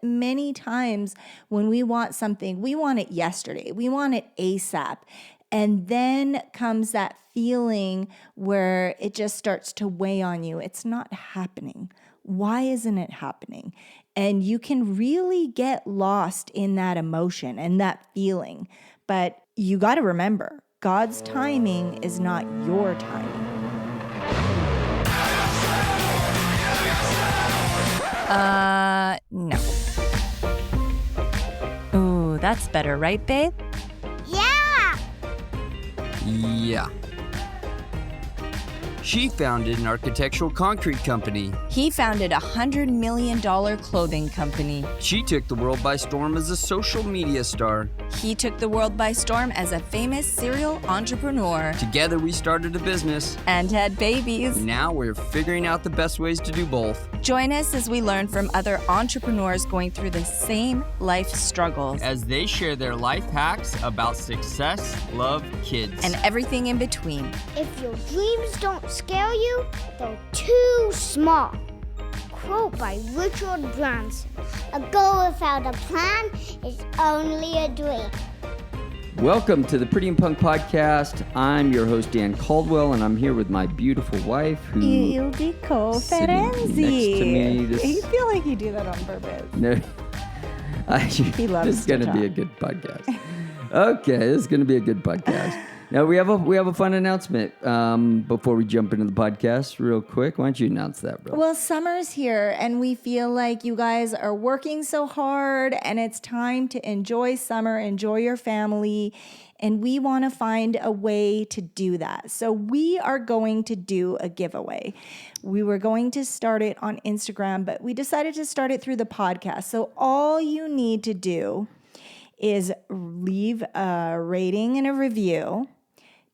that many times when we want something, we want it yesterday. We want it ASAP. And then comes that feeling where it just starts to weigh on you. It's not happening. Why isn't it happening? And you can really get lost in that emotion and that feeling. But you got to remember, God's timing is not your timing. No. Ooh, that's better, right, babe? Yeah. She founded an architectural concrete company. He founded a $100 million clothing company. She took the world by storm as a social media star. He took the world by storm as a famous serial entrepreneur. Together we started a business. And had babies. Now we're figuring out the best ways to do both. Join us as we learn from other entrepreneurs going through the same life struggles. As they share their life hacks about success, love, kids, and everything in between. If your dreams don't scare you, they're too small. Quote by Richard Branson. A goal without a plan is only a dream. Welcome to the Pretty and Punk Podcast. I'm your host, Dan Caldwell, and I'm here with my beautiful wife, Ildiko Ferenczi. Next to me. You feel like you do that on purpose. No, He loves this is going to be a good podcast. Okay, this is going to be a good podcast. Now we have a fun announcement before we jump into the podcast real quick. Why don't you announce that, bro? Well, summer's here and we feel like you guys are working so hard and it's time to enjoy summer, enjoy your family, and we want to find a way to do that. So we are going to do a giveaway. We were going to start it on Instagram, but we decided to start it through the podcast. So all you need to do is leave a rating and a review.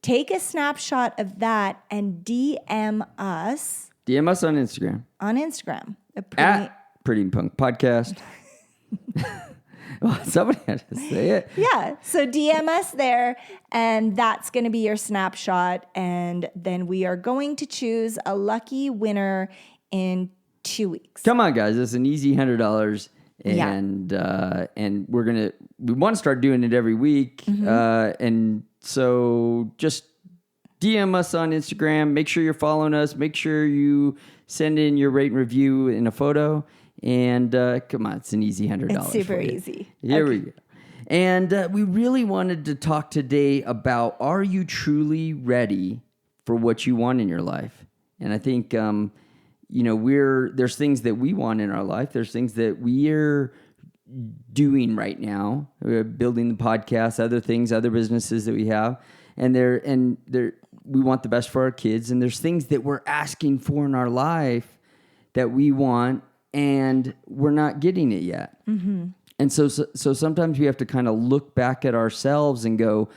Take a snapshot of that and DM us. DM us on Instagram. On Instagram. At Pretty and Punk Podcast. Well, somebody had to say it. Yeah. So DM us there, and that's going to be your snapshot. And then we are going to choose a lucky winner in 2 weeks. Come on, guys. It's an easy $100. And we want to start doing it every week. Mm-hmm. And so just DM us on Instagram. Make sure you're following us. Make sure you send in your rate and review in a photo. And come on, it's an easy $100. It's super easy. Here we go. And we really wanted to talk today about, are you truly ready for what you want in your life? And I think, there's things that we want in our life. There's things that we're doing right now. We're building the podcast, other things, other businesses that we have. And we want the best for our kids. And there's things that we're asking for in our life that we want, and we're not getting it yet. Mm-hmm. And so sometimes we have to kind of look back at ourselves and go,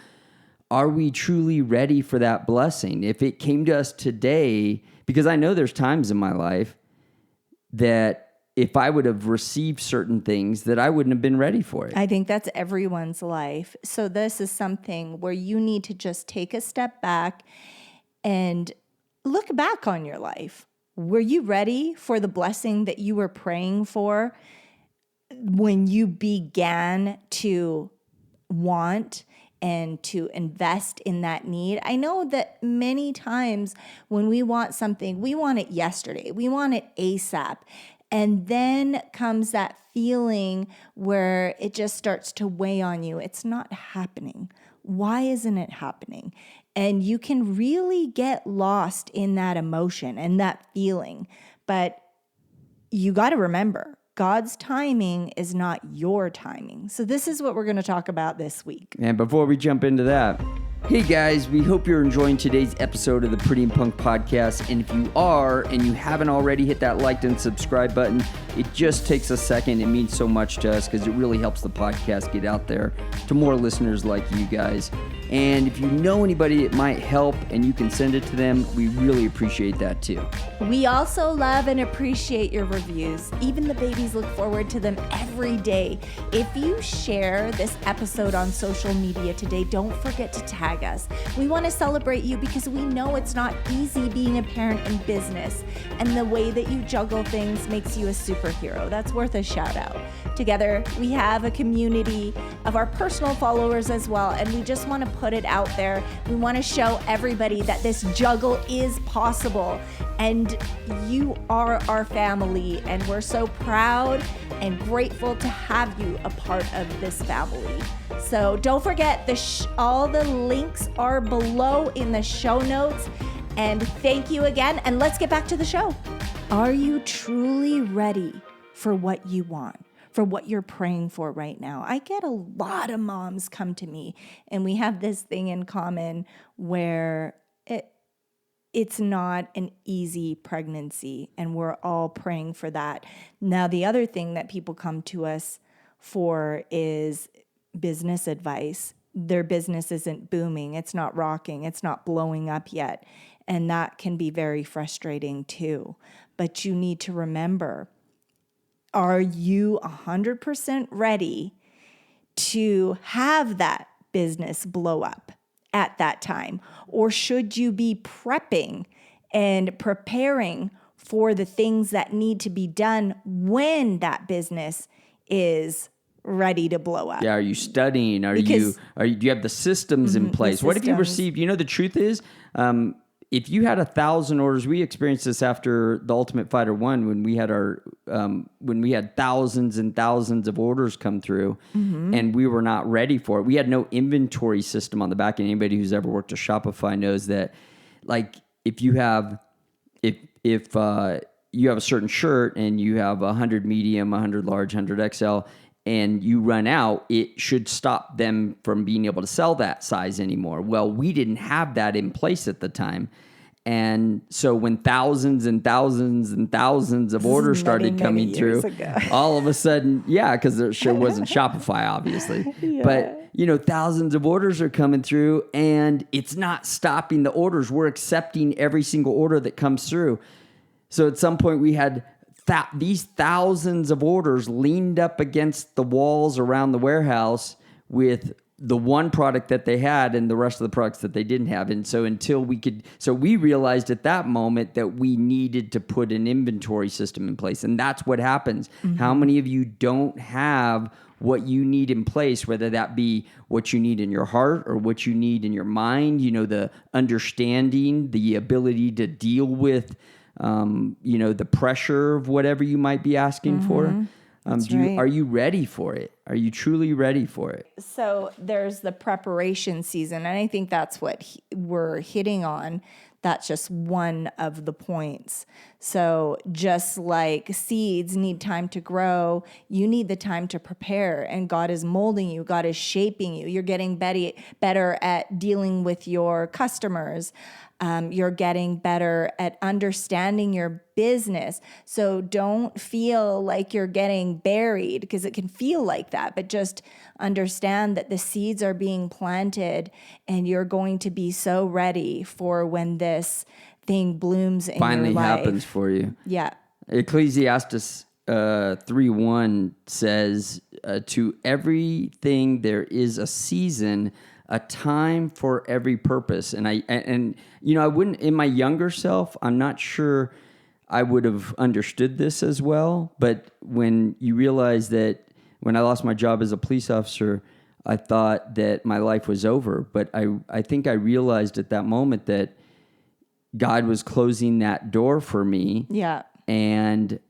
are we truly ready for that blessing? If it came to us today, because I know there's times in my life that if I would have received certain things, that I wouldn't have been ready for it. I think that's everyone's life. So this is something where you need to just take a step back and look back on your life. Were you ready for the blessing that you were praying for when you began to want and to invest in that need? I know that many times when we want something, we want it yesterday. We want it ASAP. And then comes that feeling where it just starts to weigh on you. It's not happening. Why isn't it happening? And you can really get lost in that emotion and that feeling. But you got to remember, God's timing is not your timing. So this is what we're going to talk about this week. And before we jump into that, hey guys, we hope you're enjoying today's episode of the Pretty and Punk Podcast. And if you are, and you haven't already, hit that like and subscribe button. It just takes a second. It means so much to us because it really helps the podcast get out there to more listeners like you guys. And if you know anybody it might help and you can send it to them, we really appreciate that too. We also love and appreciate your reviews. Even the babies look forward to them every day. If you share this episode on social media today, don't forget to tag tag us. We want to celebrate you because we know it's not easy being a parent in business, and the way that you juggle things makes you a superhero. That's worth a shout out. Together, we have a community of our personal followers as well, and we just want to put it out there. We want to show everybody that this juggle is possible, and you are our family, and we're so proud and grateful to have you a part of this family. So don't forget, all the links are below in the show notes. And thank you again. And let's get back to the show. Are you truly ready for what you want, for what you're praying for right now? I get a lot of moms come to me, and we have this thing in common where it's not an easy pregnancy, and we're all praying for that. Now, the other thing that people come to us for is business advice. Their business isn't booming, it's not rocking, it's not blowing up yet, and that can be very frustrating too. But you need to remember, are you 100% ready to have that business blow up at that time? Or should you be prepping and preparing for the things that need to be done when that business is ready to blow up? Yeah, are you studying? Do you have the systems in place? What have you received? The truth is, if you had 1,000 orders, we experienced this after the Ultimate Fighter 1 when we had thousands and thousands of orders come through, and we were not ready for it. We had no inventory system on the back end. Anybody who's ever worked at Shopify knows that, like, if you have a certain shirt and you have 100 medium, 100 large, 100 XL, and you run out, it should stop them from being able to sell that size anymore. Well, we didn't have that in place at the time. And so when thousands and thousands and thousands of orders started coming through, all of a sudden, because there sure wasn't Shopify, obviously. Yeah. But, thousands of orders are coming through, and it's not stopping the orders. We're accepting every single order that comes through. So at some point we had these thousands of orders leaned up against the walls around the warehouse with the one product that they had and the rest of the products that they didn't have. And so we realized at that moment that we needed to put an inventory system in place. And that's what happens. Mm-hmm. How many of you don't have what you need in place, whether that be what you need in your heart or what you need in your mind, the understanding, the ability to deal with the pressure of whatever you might be asking for. Are you ready for it? Are you truly ready for it? So there's the preparation season, and I think that's what we're hitting on. That's just one of the points. So just like seeds need time to grow, you need the time to prepare, and God is molding you. God is shaping you. You're getting better at dealing with your customers. You're getting better at understanding your business. So don't feel like you're getting buried, because it can feel like that, but just understand that the seeds are being planted, and you're going to be so ready for when this thing blooms in finally your life. Happens for you. Yeah. Ecclesiastes 3:1 says, to everything there is a season, a time for every purpose. And I wouldn't, in my younger self, I'm not sure I would have understood this as well. But when you realize that when I lost my job as a police officer, I thought that my life was over. But I think I realized at that moment that God was closing that door for me. Yeah. And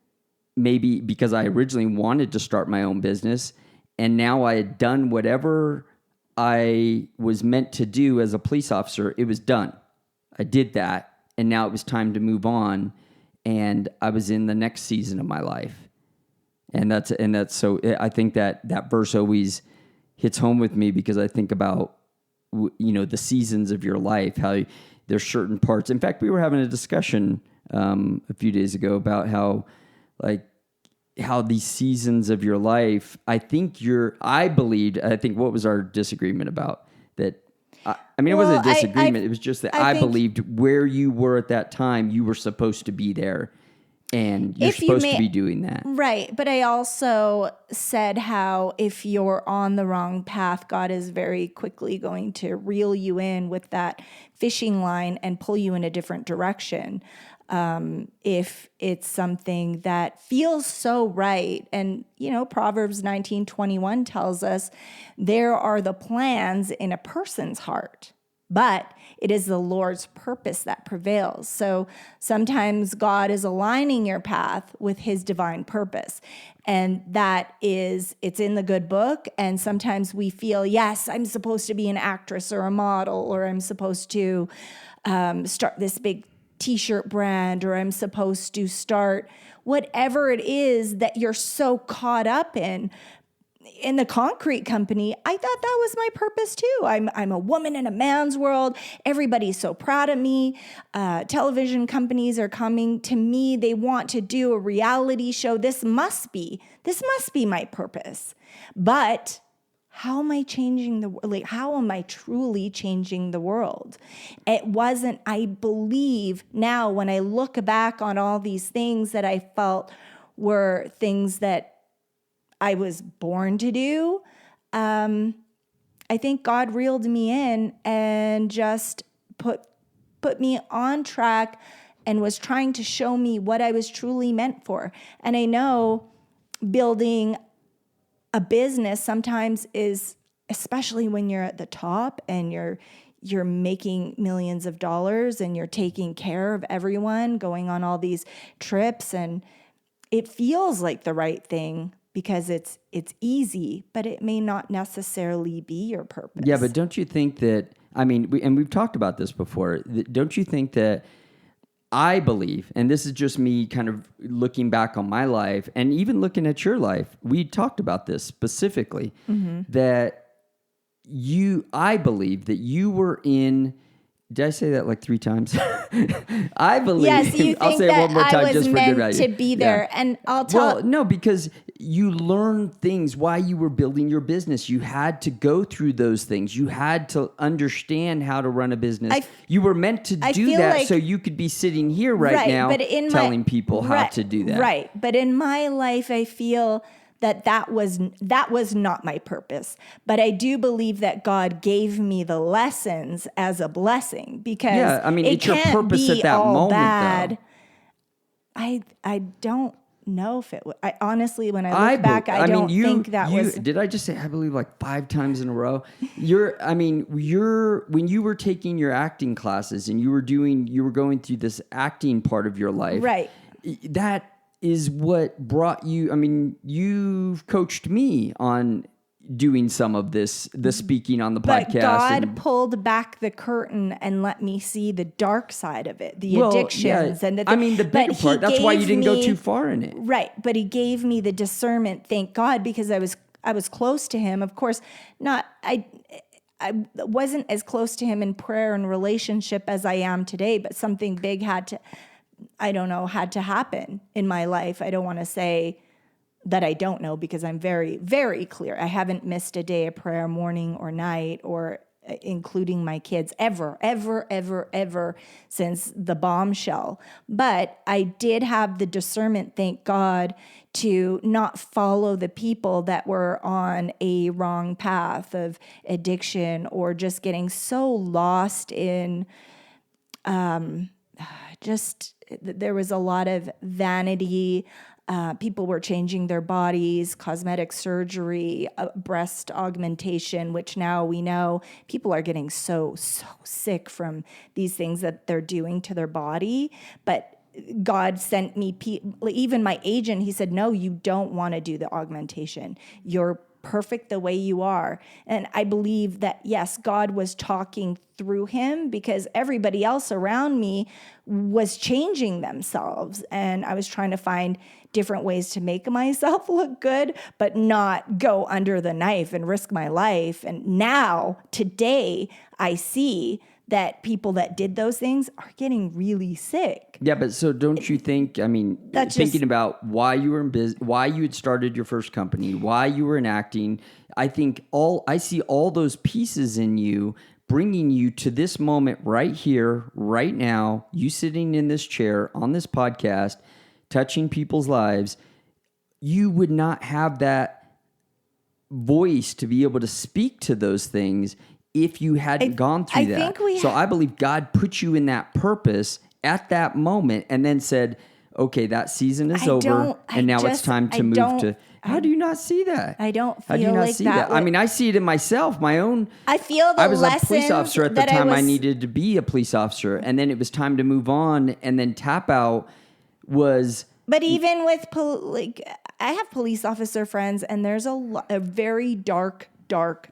maybe because I originally wanted to start my own business, and now I had done whatever I was meant to do as a police officer, it was done. I did that, and now it was time to move on, and I was in the next season of my life. And that's so I think that verse always hits home with me, because I think about the seasons of your life, how there's certain parts. In fact, we were having a discussion a few days ago about how these seasons of your life, I think what was our disagreement about that? It wasn't a disagreement. It was just that I believed where you were at that time, you were supposed to be there. and you're If you supposed may- to be doing that. Right. But I also said how if you're on the wrong path, God is very quickly going to reel you in with that fishing line and pull you in a different direction. If it's something that feels so right. And, Proverbs 19:21 tells us there are the plans in a person's heart, but it is the Lord's purpose that prevails. So sometimes God is aligning your path with his divine purpose. And it's in the good book. And sometimes we feel, yes, I'm supposed to be an actress or a model, or I'm supposed to start this big t-shirt brand, or I'm supposed to start whatever it is that you're so caught up in. In the concrete company, I thought that was my purpose too. I'm a woman in a man's world. Everybody's so proud of me. Television companies are coming to me. They want to do a reality show. This must be my purpose. But how am I changing the world? Like, how am I truly changing the world? It wasn't, I believe now when I look back on all these things that I felt were things that I was born to do, I think God reeled me in and just put me on track and was trying to show me what I was truly meant for. And I know building a business sometimes is, especially when you're at the top and you're making millions of dollars and you're taking care of everyone, going on all these trips, and it feels like the right thing because it's easy, but it may not necessarily be your purpose. Yeah, but don't you think that, we've talked about this before, don't you think that, I believe, and this is just me kind of looking back on my life and even looking at your life, we talked about this specifically, that I believe that you were in, did I say that like 3 times? I believe. Yes, you think I'll say that it one more time I was just for good meant value. to be there, and I'll tell. Well, no, because you learned things while you were building your business. You had to go through those things. You had to understand how to run a business. You were meant to do that like, so you could be sitting here right now but telling people how to do that. Right, but in my life, I feel that was not my purpose. But I do believe that God gave me the lessons as a blessing, because it's your purpose at that moment, bad. though. I don't know if it was. I honestly, when I look back, I don't think that was. Did I just say I believe like 5 times in a row? When you were taking your acting classes and you were going through this acting part of your life, right? That is what brought you. You've coached me on doing some of the speaking on the podcast. But God pulled back the curtain and let me see the dark side of it, the addictions and the bigger part. That's why you didn't go too far in it. Right, but he gave me the discernment, thank God, because I was close to him. Of course, I wasn't as close to him in prayer and relationship as I am today, but something big had to happen in my life. I don't want to say that I don't know, because I'm very, very clear. I haven't missed a day of prayer, morning or night, or including my kids, ever since the bombshell. But I did have the discernment, thank God, to not follow the people that were on a wrong path of addiction, or just getting so lost in there was a lot of vanity. People were changing their bodies, cosmetic surgery, breast augmentation, which now we know people are getting so sick from these things that they're doing to their body. But God sent me, even my agent, he said, no, you don't want to do the augmentation. You're perfect the way you are. And I believe that, yes, God was talking through him, because everybody else around me was changing themselves. And I was trying to find different ways to make myself look good, but not go under the knife and risk my life. And now, today, I see that people that did those things are getting really sick. Yeah, but so don't you think, thinking about why you were in business, why you had started your first company, why you were in acting, I see all those pieces in you bringing you to this moment right here, right now, you sitting in this chair on this podcast, touching people's lives, you would not have that voice to be able to speak to those things if you hadn't gone through that. So I believe God put you in that purpose at that moment and then said, okay, that season is over, and now it's time to move to... How do you not see that? I don't feel How do you not like see that. I mean, I see it in myself, my own... I feel the I was a lessons police officer at the that time I needed to be a police officer, and then it was time to move on, and then tap out was... But even with, I have police officer friends, and there's a very dark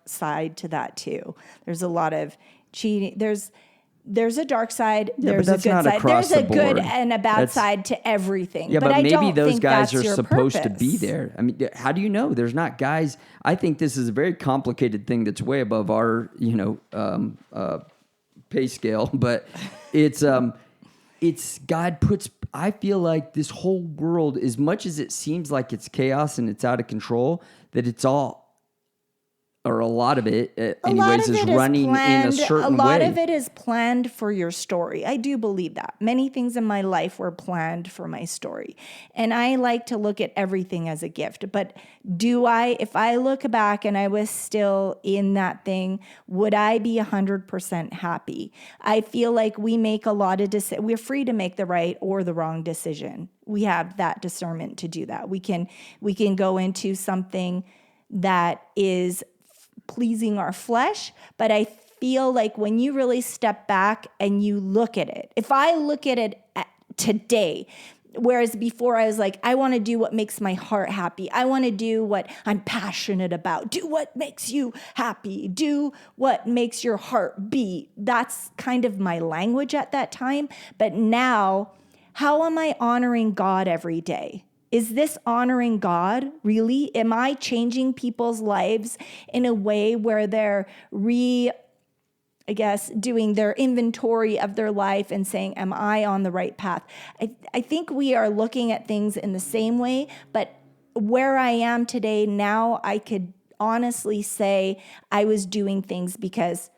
side to that too. There's a lot of cheating. There's a dark side. There's a good side. There's a good and a bad side to everything. Yeah, but I maybe don't those think guys that's are your supposed to purpose. be there. I mean, how do you know? There's not guys. I think this is a very complicated thing that's way above our, pay scale. But it's God puts. I feel like this whole world, as much as it seems like it's chaos and it's out of control, that it's all. Or a lot of it, anyways, is running in a certain way. A lot of it is planned for your story. I do believe that. Many things in my life were planned for my story. And I like to look at everything as a gift. But if I look back and I was still in that thing, would I be 100% happy? I feel like we make a lot of decisions. We're free to make the right or the wrong decision. We have that discernment to do that. We can go into something that is pleasing our flesh, but I feel like when you really step back and you look at it, if I look at it today, whereas before I was like, I want to do what makes my heart happy. I want to do what I'm passionate about. Do what makes you happy. Do what makes your heart beat. That's kind of my language at that time. But now, how am I honoring God every day? Is this honoring God, really? Am I changing people's lives in a way where they're doing their inventory of their life and saying, am I on the right path? I think we are looking at things in the same way, but where I am today now, I could honestly say I was doing things because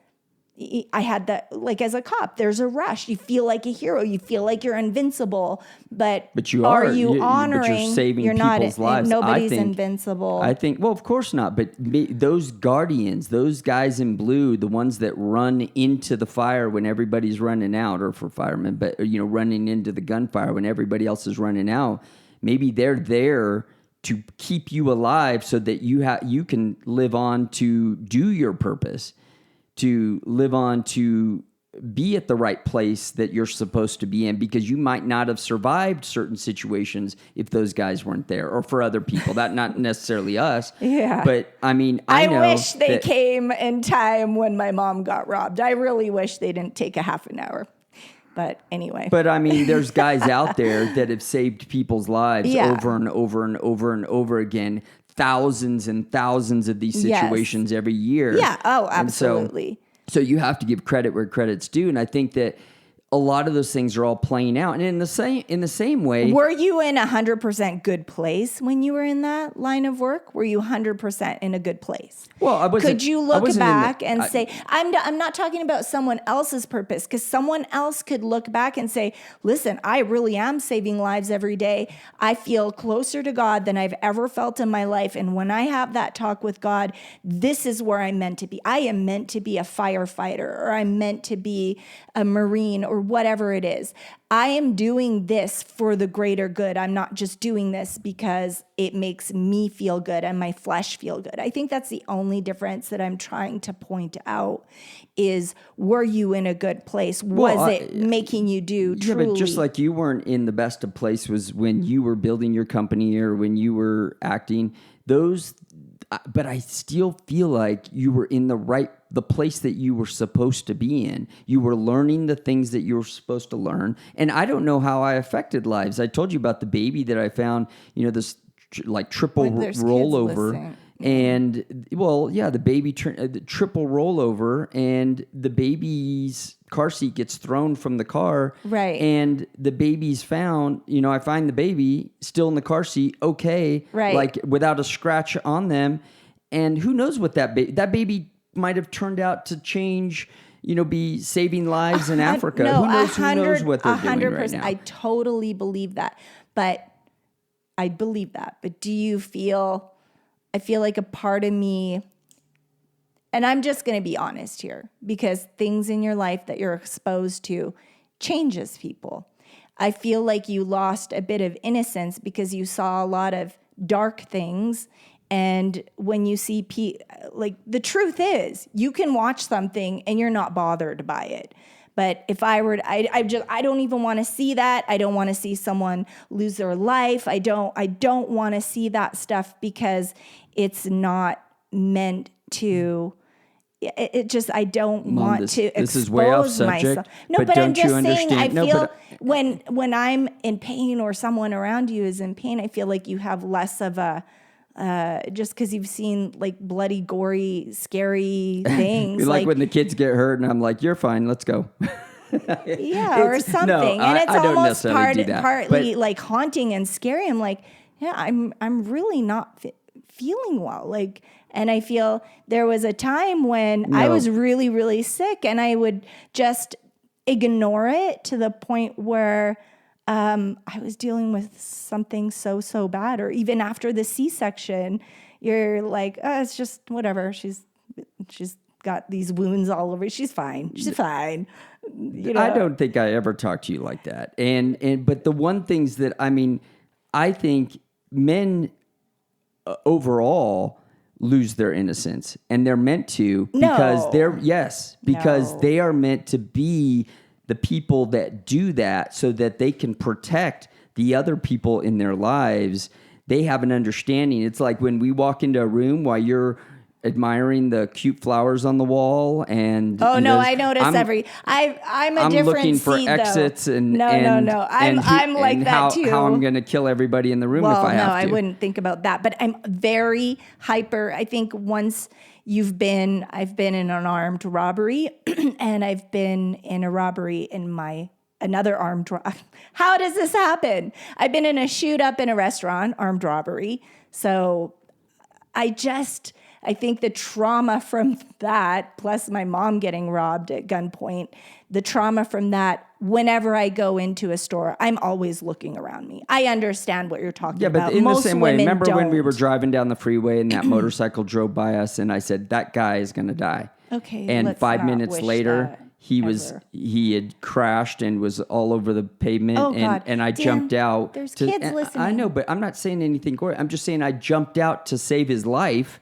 I had that, like as a cop, there's a rush. You feel like a hero. You feel like you're invincible, but you are are. you honoring? But you're saving you're people's lives. Nobody's invincible. I think, well, of course not. But those guardians, those guys in blue, the ones that run into the fire when everybody's running out, or for firemen, but running into the gunfire when everybody else is running out. Maybe they're there to keep you alive so that you can live on to do your purpose. To live on, to be at the right place that you're supposed to be in, because you might not have survived certain situations if those guys weren't there, or for other people. That not necessarily us. Yeah. But I mean, I know wish they came in time when my mom got robbed. I really wish they didn't take a half an hour. But anyway. But I mean, there's guys out there that have saved people's lives over and over and over and over again. Thousands and thousands of these situations every year. Yeah. Oh, absolutely. So you have to give credit where credit's due. And I think that a lot of those things are all playing out. And in the same way. Were you in 100% good place when you were in that line of work? Were you 100% in a good place? Well, I wasn't. Could you look back and say, I'm not talking about someone else's purpose, because someone else could look back and say, listen, I really am saving lives every day. I feel closer to God than I've ever felt in my life. And when I have that talk with God, this is where I'm meant to be. I am meant to be a firefighter, or I'm meant to be a Marine, or whatever it is. I am doing this for the greater good. I'm not just doing this because it makes me feel good and my flesh feel good. I think that's the only difference that I'm trying to point out is, were you in a good place? Was it making you do truly? But just like you weren't in the best of place was when you were building your company or when you were acting. But I still feel like you were in the place that you were supposed to be in. You were learning the things that you were supposed to learn. And I don't know how I affected lives. I told you about the baby that I found, this triple rollover. And the baby triple rollover, and the baby's car seat gets thrown from the car. Right. And the baby's found, I find the baby still in the car seat, okay. Right. Like without a scratch on them. And who knows what that baby might have turned out to change, be saving lives in Africa. Who knows what they're doing right now. I totally believe that. But I believe that. But do you feel, I feel like a part of me, and I'm just going to be honest here, because things in your life that you're exposed to changes people. I feel like you lost a bit of innocence because you saw a lot of dark things. And when you see, like, the truth is, you can watch something and you're not bothered by it. But if I were, I don't even want to see that. I don't want to see someone lose their life. I don't want to see that stuff because it's not meant to. It just, I don't want to expose this is way off subject, myself. No, but I'm don't you just saying, I understand? feel when I'm in pain or someone around you is in pain, I feel like you have less of a, just because you've seen like bloody, gory, scary things. like when the kids get hurt and I'm like, you're fine, let's go. Yeah, or something. No, and it's I don't almost necessarily do that, partly but like haunting and scary. I'm like, yeah, I'm really not feeling well. Like, and I feel there was a time when I was really, really sick and I would just ignore it to the point where I was dealing with something so bad. Or even after the C-section, you're like, oh, it's just whatever. She's got these wounds all over. She's fine. She's fine. You know? I don't think I ever talked to you like that. But the one things that, I mean, I think men overall lose their innocence, and they're meant to because they are meant to be the people that do that so that they can protect the other people in their lives. They have an understanding. It's like when we walk into a room while you're admiring the cute flowers on the wall, and I notice I'm a different looking for seed, exits though. and I'm like and that too. How I'm going to kill everybody in the room if I have to. I wouldn't think about that, but I'm very hyper. I think once I've been in an armed robbery, and I've been in a robbery in another armed robbery. How does this happen? I've been in a shoot up in a restaurant, armed robbery. So I think the trauma from that, plus my mom getting robbed at gunpoint, the trauma from that, whenever I go into a store, I'm always looking around me. I understand what you're talking about. Yeah, but in Most the same way, remember when we don't. were driving down the freeway and that motorcycle drove by us and I said, that guy is going to die. Okay, and let's 5 not minutes wish later, that he had crashed and was all over the pavement. Oh, God. And I Dan, jumped out. there's kids listening. I know, but I'm not saying anything gory. I'm just saying I jumped out to save his life.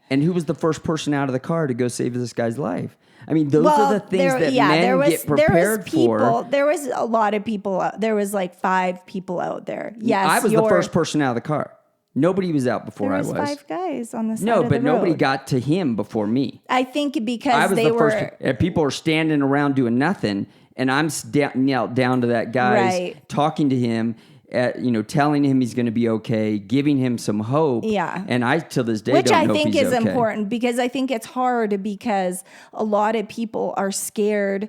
And who was the first person out of the car to go save this guy's life? I mean, those are the things that men get prepared for. There was a lot of people. There was like 5 people out there. Yes, I was the first person out of the car. Nobody was out before I was. There was 5 guys on the side of No, the but nobody road. got to him before me. I think because I was they the were. first. And people are standing around doing nothing, and I'm knelt down to that guy, talking to him. Telling him he's going to be okay, giving him some hope. Yeah. And I, till this day, don't know if he's okay. Which I think is important because I think it's hard because a lot of people are scared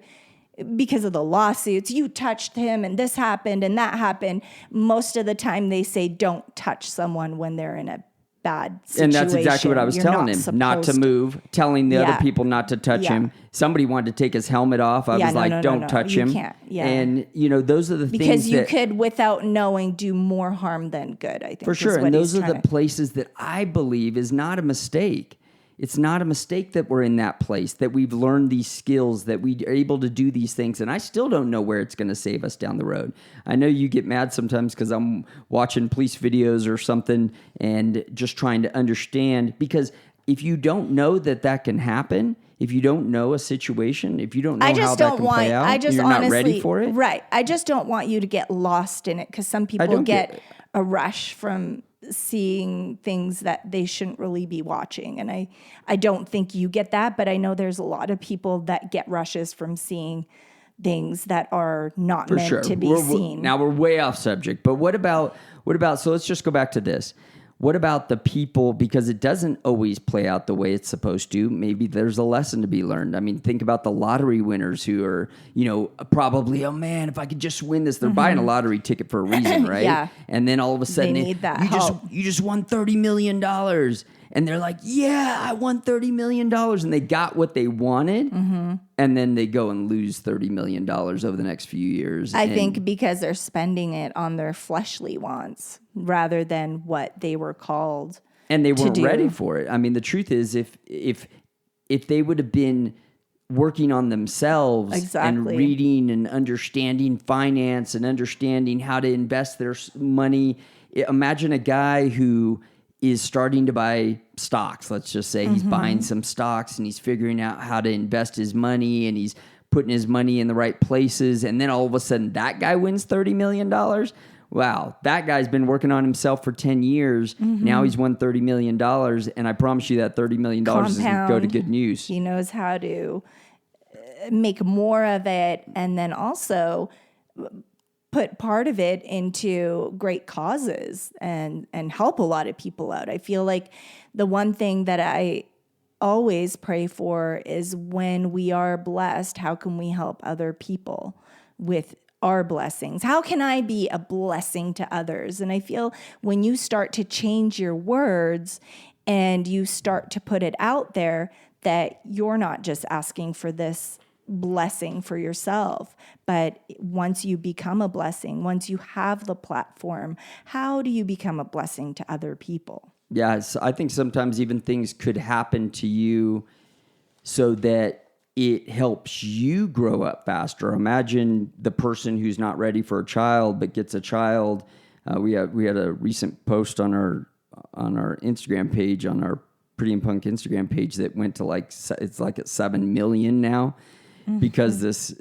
because of the lawsuits. You touched him and this happened and that happened. Most of the time they say don't touch someone when they're in a bad situation. And that's exactly what I was telling him, not to move, telling the other people not to touch him. Somebody wanted to take his helmet off. I was like, don't touch him. You can't. Yeah. And, those are the things because you could, without knowing, do more harm than good, I think. For sure. And those are the places that I believe is not a mistake. It's not a mistake that we're in that place, that we've learned these skills, that we are able to do these things. And I still don't know where it's going to save us down the road. I know you get mad sometimes because I'm watching police videos or something and just trying to understand. Because if you don't know that can happen, if you don't know a situation, if you don't know how that can play out, you're not ready for it. Right. I just don't want you to get lost in it because some people get a rush from seeing things that they shouldn't really be watching. And I don't think you get that, but I know there's a lot of people that get rushes from seeing things that are not meant to be seen. Now we're way off subject, but what about, so let's just go back to this. What about the people, because it doesn't always play out the way it's supposed to. Maybe there's a lesson to be learned. I mean, think about the lottery winners who are, probably, oh man, if I could just win this, they're buying a lottery ticket for a reason, right? Yeah. And then all of a sudden, they need that help. You just won $30 million. and they're like, yeah, I won $30 million. And they got what they wanted. Mm-hmm. And then they go and lose $30 million over the next few years. I think because they're spending it on their fleshly wants rather than what they were called. And they weren't ready for it. I mean, the truth is, if they would have been working on themselves and reading and understanding finance and understanding how to invest their money, imagine a guy who is starting to buy stocks. Let's just say he's buying some stocks and he's figuring out how to invest his money and he's putting his money in the right places. And then all of a sudden that guy wins $30 million. Wow, that guy's been working on himself for 10 years. Now he's won $30 million. And I promise you that $30 million is going to go to good news. He knows how to make more of it and then also put part of it into great causes and help a lot of people out. I feel like the one thing that I always pray for is when we are blessed, how can we help other people with our blessings? How can I be a blessing to others? And I feel when you start to change your words and you start to put it out there that you're not just asking for this blessing for yourself, but once you become a blessing, once you have the platform, how do you become a blessing to other people? Yeah, so I think sometimes even things could happen to you so that it helps you grow up faster. Imagine the person who's not ready for a child but gets a child. We had a recent post on our Instagram page, on our Pretty and Punk Instagram page, that went to it's like at 7 million now. Because this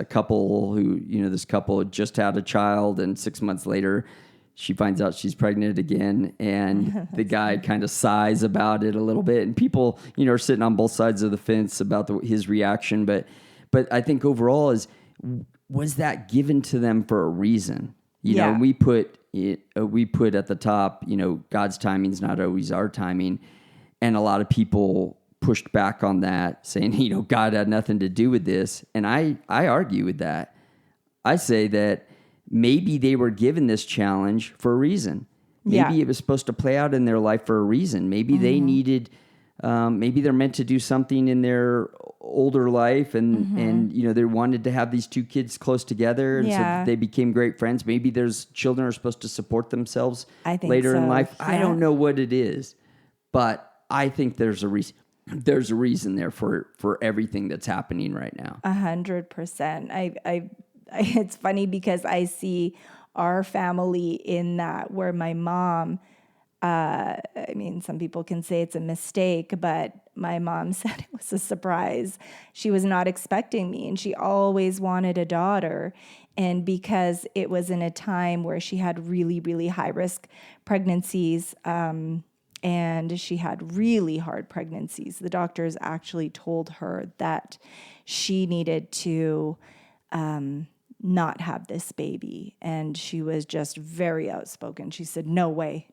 couple just had a child, and 6 months later, she finds out she's pregnant again, and the guy kind of sighs about it a little bit, and people, are sitting on both sides of the fence about his reaction. But I think overall was that given to them for a reason? We put at the top, God's timing is not always our timing, and a lot of people pushed back on that, saying, God had nothing to do with this. And I argue with that. I say that maybe they were given this challenge for a reason. Maybe it was supposed to play out in their life for a reason. Maybe they needed, maybe they're meant to do something in their older life and they wanted to have these two kids close together. And so they became great friends. Maybe there's children are supposed to support themselves later in life. Yeah. I don't know what it is, but I think there's a reason. There's a reason there for everything that's happening right now. 100%. It's funny because I see our family in that, where my mom, some people can say it's a mistake, but my mom said it was a surprise. She was not expecting me, and she always wanted a daughter. And because it was in a time where she had really, really high risk pregnancies, and she had really hard pregnancies, the doctors actually told her that she needed to not have this baby. And she was just very outspoken. She said, no way,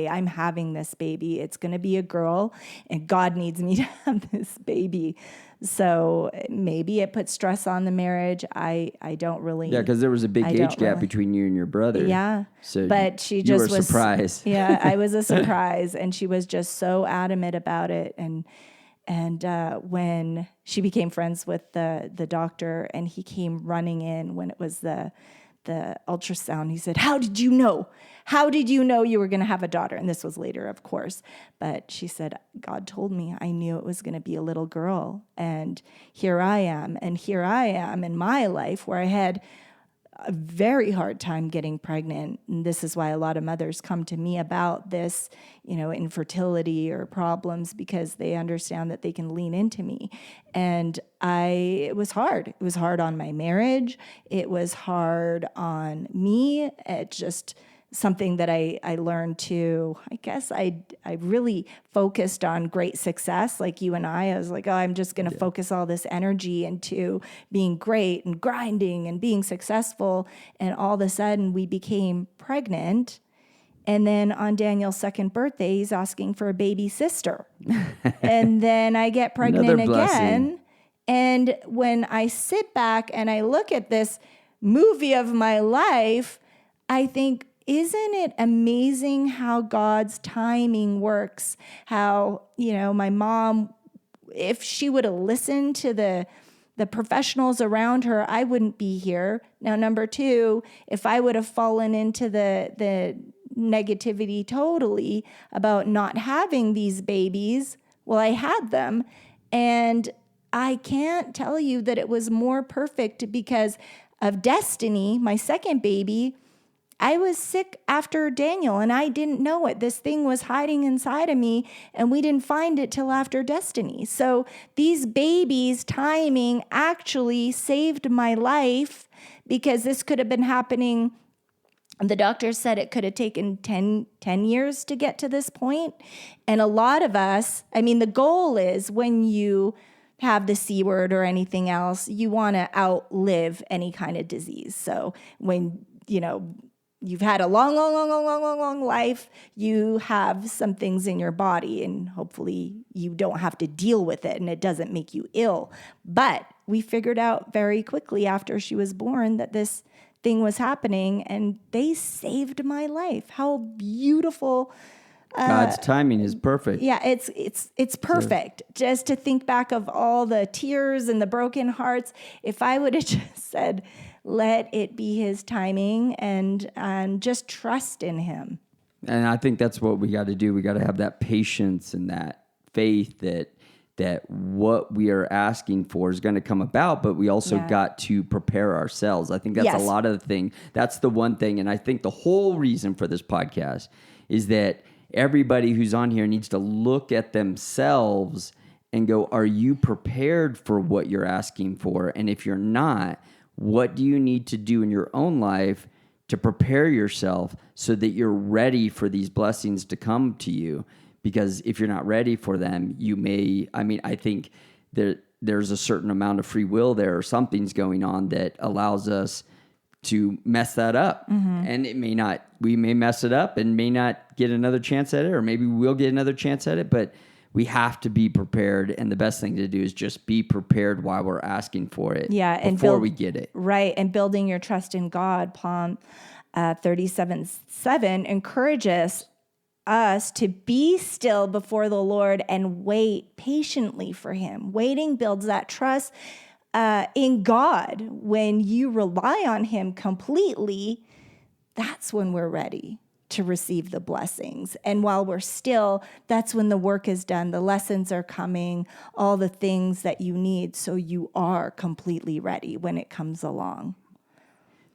I'm having this baby. It's going to be a girl, and God needs me to have this baby. So maybe it put stress on the marriage. I don't really. Yeah, because there was a big age gap between you and your brother. Yeah. So but she just was surprised. Yeah, I was a surprise, and she was just so adamant about it. And when she became friends with the doctor, and he came running in when it was the ultrasound, he said, how did you know? How did you know you were going to have a daughter? And this was later, of course. But she said, God told me. I knew it was going to be a little girl. And here I am. And here I am in my life where I had a very hard time getting pregnant. And this is why a lot of mothers come to me about this, infertility or problems, because they understand that they can lean into me. And it was hard. It was hard on my marriage. It was hard on me. It just something that I learned to, I guess I really focused on great success. Like you and I was like, I'm just going to focus all this energy into being great and grinding and being successful. And all of a sudden we became pregnant. And then on Daniel's second birthday, he's asking for a baby sister. And then I get pregnant again. And when I sit back and I look at this movie of my life, I think, isn't it amazing how God's timing works? How, my mom, if she would have listened to the professionals around her, I wouldn't be here. Now, number two, if I would have fallen into the negativity totally about not having these babies, well, I had them. And I can't tell you that it was more perfect because of Destiny, my second baby. I was sick after Daniel and I didn't know it. This thing was hiding inside of me and we didn't find it till after Destiny. So these babies' timing actually saved my life because this could have been happening. The doctor said it could have taken 10 years to get to this point. And a lot of us, the goal is when you have the C word or anything else, you want to outlive any kind of disease. So when, you've had a long life, you have some things in your body and hopefully you don't have to deal with it and it doesn't make you ill. But we figured out very quickly after she was born that this thing was happening and they saved my life. How beautiful. God's timing is perfect. Yeah, it's perfect. Just to think back of all the tears and the broken hearts, if I would have just said, let it be his timing and just trust in him. And I think that's what we got to do. We got to have that patience and that faith that what we are asking for is going to come about, but we also got to prepare ourselves. I think that's a lot of the thing. That's the one thing. And I think the whole reason for this podcast is that everybody who's on here needs to look at themselves and go, are you prepared for what you're asking for? And if you're not, what do you need to do in your own life to prepare yourself so that you're ready for these blessings to come to you? Because if you're not ready for them, you may, I think there's a certain amount of free will there or something's going on that allows us to mess that up. Mm-hmm. And we may mess it up and may not get another chance at it, or maybe we'll get another chance at it, but we have to be prepared. And the best thing to do is just be prepared while we're asking for it before we get it. Right. And building your trust in God. Psalm 37:7 encourages us to be still before the Lord and wait patiently for him. Waiting builds that trust in God. When you rely on him completely, that's when we're ready to receive the blessings. And while we're still, that's when the work is done. The lessons are coming, all the things that you need, so you are completely ready when it comes along.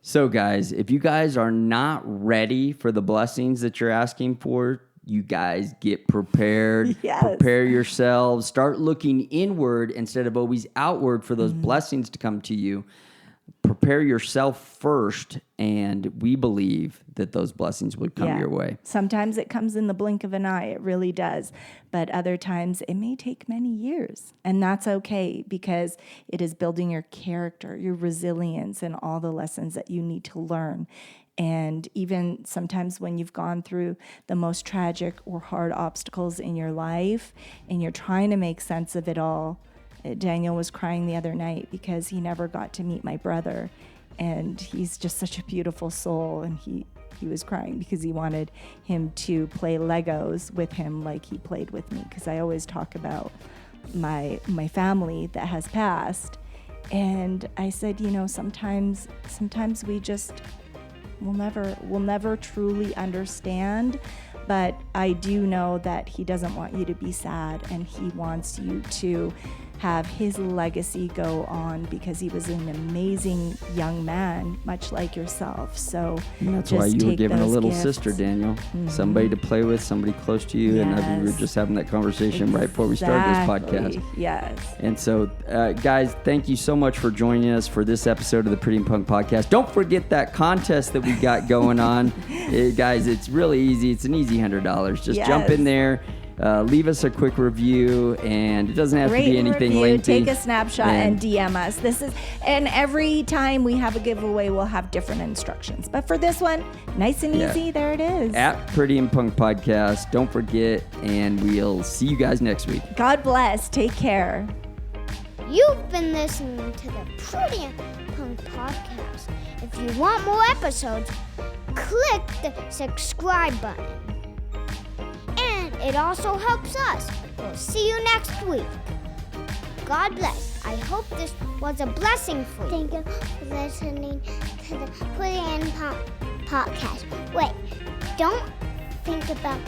So guys, if you guys are not ready for the blessings that you're asking for, you guys get prepared. Yes. Prepare yourselves. Start looking inward instead of always outward for those blessings to come to you. Prepare yourself first, and we believe that those blessings would come your way. Sometimes it comes in the blink of an eye. It really does. But other times it may take many years. And that's okay, because it is building your character, your resilience, and all the lessons that you need to learn. And even sometimes when you've gone through the most tragic or hard obstacles in your life and you're trying to make sense of it all, Daniel was crying the other night because he never got to meet my brother. And he's just such a beautiful soul. And he was crying because he wanted him to play Legos with him like he played with me. Because I always talk about my family that has passed. And I said, sometimes we'll never truly understand. But I do know that he doesn't want you to be sad, and he wants you to have his legacy go on, because he was an amazing young man, much like yourself. So and that's why you were given a little sister, Daniel. Mm-hmm. Somebody to play with, somebody close to you. Yes. And we were just having that conversation right before we started this podcast. Yes. And so, guys, thank you so much for joining us for this episode of the Pretty and Punk Podcast. Don't forget that contest that we got going on. Guys, it's really easy. It's an easy $100. Just jump in there. Leave us a quick review, and it doesn't have to be anything lengthy. Take a snapshot and DM us. And every time we have a giveaway, we'll have different instructions. But for this one, nice and easy, there it is. At Pretty and Punk Podcast. Don't forget, and we'll see you guys next week. God bless. Take care. You've been listening to the Pretty and Punk Podcast. If you want more episodes, click the subscribe button. And it also helps us. We'll see you next week. God bless. I hope this was a blessing for you. Thank you for listening to the Putting In podcast. Wait, don't think about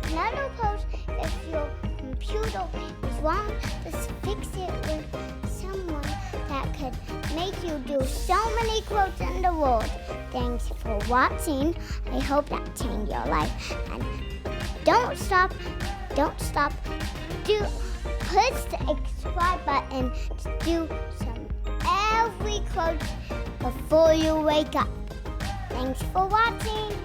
another post. If your computer is wrong, just fix it with someone that could make you do so many quotes in the world. Thanks for watching. I hope that changed your life. And don't stop. Push the subscribe button to do some every quote before you wake up. Thanks for watching.